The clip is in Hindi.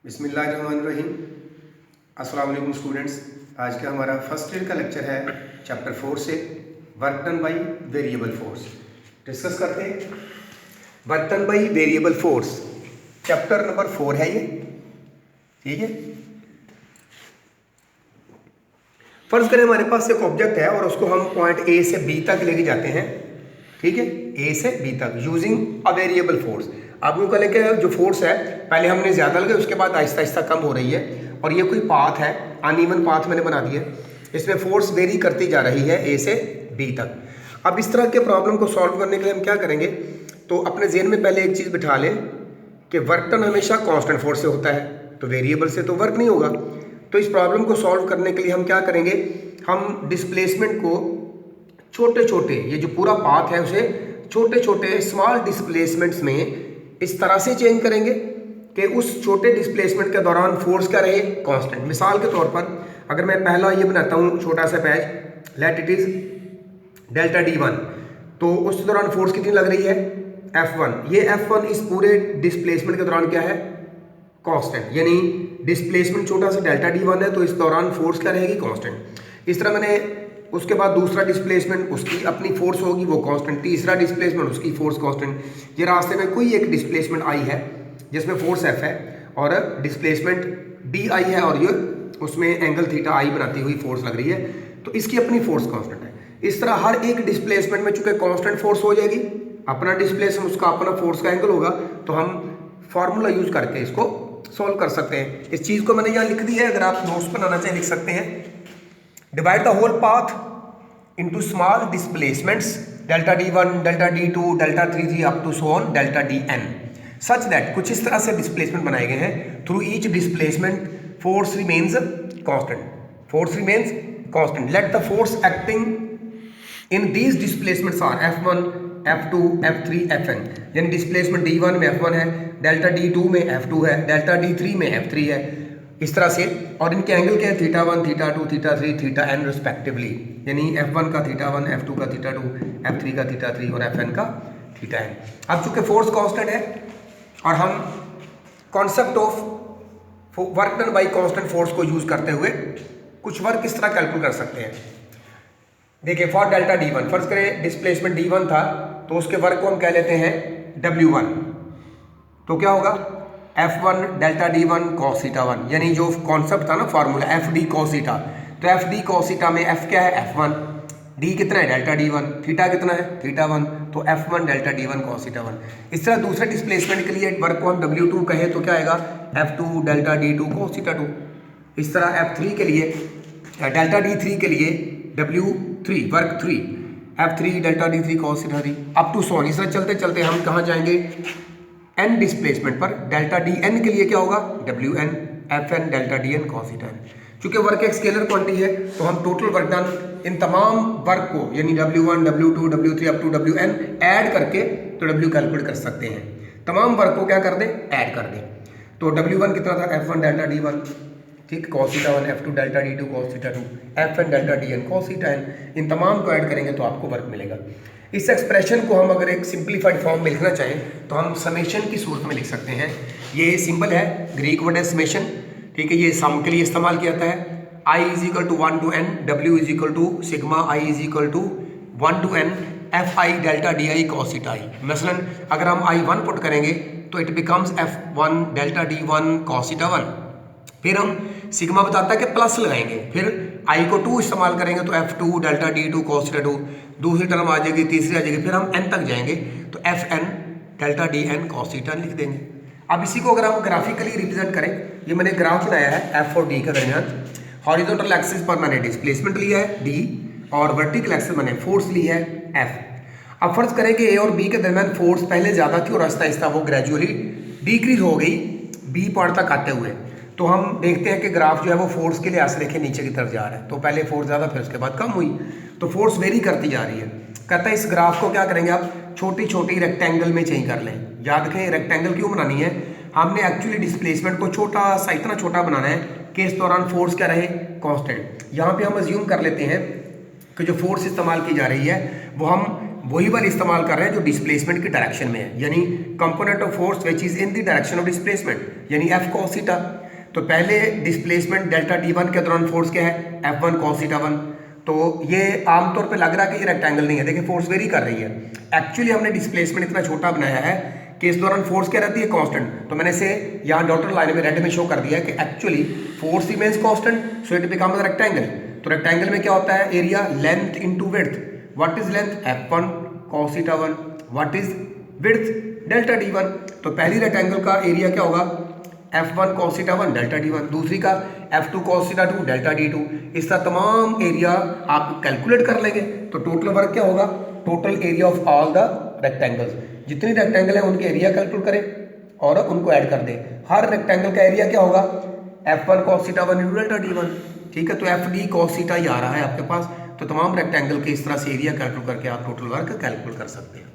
बिस्मिल्लाहिर्रहमानिर्रहीम। अस्सलाम वालेकुम स्टूडेंट्स। आज का हमारा फर्स्ट ईयर का लेक्चर है चैप्टर 4 से work done by variable force. Discuss करते हैं work done by variable force. Chapter number 4 है ये, ठीक है। फर्ज करें हमारे पास एक ऑब्जेक्ट है और उसको हम पॉइंट ए से बी तक लेके जाते हैं, ठीक है, ए से बी तक यूजिंग अ वेरिएबल फोर्स। आप यूँ करें कि जो फोर्स है पहले हमने ज़्यादा लगाई, उसके बाद आहिस्ता आहिस्ता कम हो रही है, और ये कोई पाथ है, अनइवन पाथ मैंने बना दिया। इसमें फोर्स वेरी करती जा रही है ए से बी तक। अब इस तरह के प्रॉब्लम को सॉल्व करने के लिए हम क्या करेंगे, तो अपने जेहन में पहले एक चीज़ बिठा लें कि वर्क डन हमेशा कांस्टेंट फोर्स से होता है, तो वेरिएबल से तो वर्क नहीं होगा। तो इस प्रॉब्लम को सॉल्व करने के लिए हम क्या करेंगे, हम डिस्प्लेसमेंट को छोटे छोटे, ये जो पूरा पाथ है उसे छोटे छोटे स्मॉल डिस्प्लेसमेंट्स में इस तरह से चेंज करेंगे कि उस छोटे डिस्प्लेसमेंट के दौरान फोर्स क्या रहे, कांस्टेंट। मिसाल के तौर पर अगर मैं पहला ये बनाता हूँ छोटा सा patch, let it is delta D1, तो उस दौरान फोर्स कितनी लग रही है, F1। ये F1 इस पूरे डिस्प्लेसमेंट के दौरान क्या है, कांस्टेंट। यानी डिस्प्लेसमेंट छोटा सा डेल्टा D1 है, तो इस दौरान फोर्स क्या रहेगी, कांस्टेंट। इस तरह मैंने उसके बाद दूसरा डिस्प्लेसमेंट, उसकी अपनी फोर्स होगी वो कांस्टेंट, तीसरा डिस्प्लेसमेंट उसकी फोर्स कांस्टेंट। ये रास्ते में कोई एक डिस्प्लेसमेंट आई है जिसमें फोर्स F है और डिस्प्लेसमेंट D आई है और ये उसमें एंगल थीटा आई बनाती हुई फोर्स लग रही है, तो इसकी अपनी फोर्स कांस्टेंट है। इस तरह हर एक डिस्प्लेसमेंट में चूंकि कांस्टेंट फोर्स हो जाएगी, अपना डिस्प्लेसमेंट उसका अपना फोर्स का एंगल होगा, तो हम फॉर्मूला यूज करके इसको सॉल्व कर सकते हैं। इस चीज़ को मैंने यहाँ लिख दी है, अगर आप नोट्स बनाना चाहें लिख सकते हैं। Divide the whole path into small displacements delta D1, delta D2, delta 3 up to so on delta Dn, such that, कुछ इस तरह से डिस्प्लेसमेंट बनाए गए हैं, through each displacement force remains constant, force remains constant. Let the force acting in these displacements are F1, F2, F3, Fn। यानी डिस्प्लेसमेंट D1 में F1 है, डेल्टा D2 में F2 है, डेल्टा D3 में F3 है, इस तरह से। और इनके एंगल क्या है, θ1, θ2, θ3, θn रिस्पेक्टिवली। यानी F1 का θ1, F2 का θ2, F3 का θ3 और Fn का θn। अब चूंकि फोर्स कांस्टेंट है और हम concept of work done by constant force को यूज करते हुए कुछ वर्क इस तरह कैलकुलेट कर सकते हैं। देखिए, फॉर डेल्टा D1, फर्ज करें डिस्प्लेसमेंट D1 था, तो उसके वर्क को हम कह लेते हैं W1, तो क्या होगा, F1 डेल्टा D1 cos θ1, यानी जो कॉन्सेप्ट था ना फॉर्मूला FD cos θ, तो FD cos θ में F क्या है, F1, D कितना है, डेल्टा D1, थीटा कितना है, θ1, तो F1 डेल्टा D1 cos θ1। इस तरह दूसरे डिस्प्लेसमेंट के लिए वर्क को हम W2 कहें तो क्या आएगा, F2 डेल्टा D2 cos θ2। इस तरह F3 के लिए, डेल्टा D3 के लिए W3 work 3, F3 delta D3 cos θ3 up to so. इस तरह चलते चलते हम कहाँ जाएंगे, n डिस्प्लेसमेंट पर डेल्टा Dn के लिए क्या होगा, Wn, Fn delta Dn cos θn। चूंकि वर्क एक स्केलर क्वांटिटी है, तो हम टोटल वर्क डन इन तमाम वर्क को, यानी W1, W2, W3 up to Wn add करके तो W कैलकुलेट कर सकते हैं। तमाम वर्क को क्या कर दें, ऐड कर दें। तो W1 कितना था, F1 डेल्टा D1, ठीक, cos θ1, F2 delta D2 cos θ2, Fn delta Dn cos θn। इन तमाम को ऐड करेंगे तो आपको वर्क मिलेगा। इस एक्सप्रेशन को हम अगर एक सिंप्लीफाइड फॉर्म में लिखना चाहें तो हम समेशन की सूरत में लिख सकते हैं। ये सिंबल है ग्रीक वर्ड है समेशन, ठीक है, ये सम के लिए इस्तेमाल किया जाता है। I is equal to 1 to n, W is equal to sigma I is equal to 1 to n Fi delta Di cos θi। मसलन अगर हम I1 पुट करेंगे तो it becomes F1 delta D1 cos θ1। फिर हम सिग्मा बताता है कि प्लस लगाएंगे, फिर I को 2 इस्तेमाल करेंगे तो F2 डेल्टा D2 cos θ2, दूसरी टर्म आ जाएगी, तीसरी आ जाएगी, फिर हम n तक जाएंगे तो Fn delta Dn cos θn लिख देंगे। अब इसी को अगर हम ग्राफिकली रिप्रेजेंट करें, ये मैंने ग्राफ बनाया है F और D के दरमियान। हॉरिजॉन्टल एक्सिस पर मैंने डिस्प्लेसमेंट लिया है D और वर्टिकल एक्सिस मैंने फोर्स ली है F। अब फर्ज करें कि A और B के दरमियान फोर्स पहले ज़्यादा थी और आहिस्ता आहिस्ता वो ग्रेजुअली डिक्रीज हो गई B पॉइंट तक आते हुए। तो हम देखते हैं कि ग्राफ जो है वो फोर्स के लिहाज से देखें नीचे की तरफ जा रहा है, तो पहले फोर्स ज़्यादा फिर उसके बाद कम हुई, तो फोर्स वेरी करती जा रही है। कहता है इस ग्राफ को क्या करेंगे आप, छोटी छोटी रेक्टेंगल में चेंज कर लें। याद रखें रेक्टेंगल क्यों बनानी है, हमने एक्चुअली डिस्प्लेसमेंट को छोटा सा, इतना छोटा बनाना है कि इस दौरान फोर्स क्या रहे, कांस्टेंट। यहाँ पे हम अज्यूम कर लेते हैं कि जो फोर्स इस्तेमाल की जा रही है वो हम वही वाली इस्तेमाल कर रहे हैं जो डिस्प्लेसमेंट की डायरेक्शन में है, यानी component of force which is in the direction of displacement, यानी एफ कॉस थीटा। तो पहले डिस्प्लेसमेंट डेल्टा टी वन के दौरान फोर्स क्या है, F one cos theta one. तो ये आमतौर पे लग रहा है कि ये रेक्टेंगल नहीं है, देखिए फोर्स वेरी कर रही है। एक्चुअली हमने डिस्प्लेसमेंट इतना छोटा बनाया है कि इस दौरान फोर्स क्या रहती है, कांस्टेंट। तो मैंने इसे यहाँ डॉटेड लाइन में रेड में शो कर दिया है कि actually force remains constant, so it becomes rectangle. तो रेक्टेंगल में क्या होता है, area length into width. What is length, f1 cos theta 1। What is width, delta d1। तो पहली रेक्टेंगल का एरिया क्या होगा, f1 cos theta 1 delta d1, दूसरी का f2 cos theta 2 delta d2। इस तरह तमाम एरिया आप कैलकुलेट कर लेंगे तो टोटल वर्क क्या होगा, total area of all the rectangles. जितनी रेक्टेंगल है उनके एरिया कैलकुलेट करें और उनको ऐड कर दें। हर रेक्टेंगल का एरिया क्या होगा, f1 cos theta 1 into delta d1। ठीक है, तो FD cos थीटा ही आ रहा है आपके पास। तो तमाम रेक्टेंगल के इस तरह से एरिया कैलकुलेट करके आप टोटल वर्क कैलकुलेट कर सकते हैं।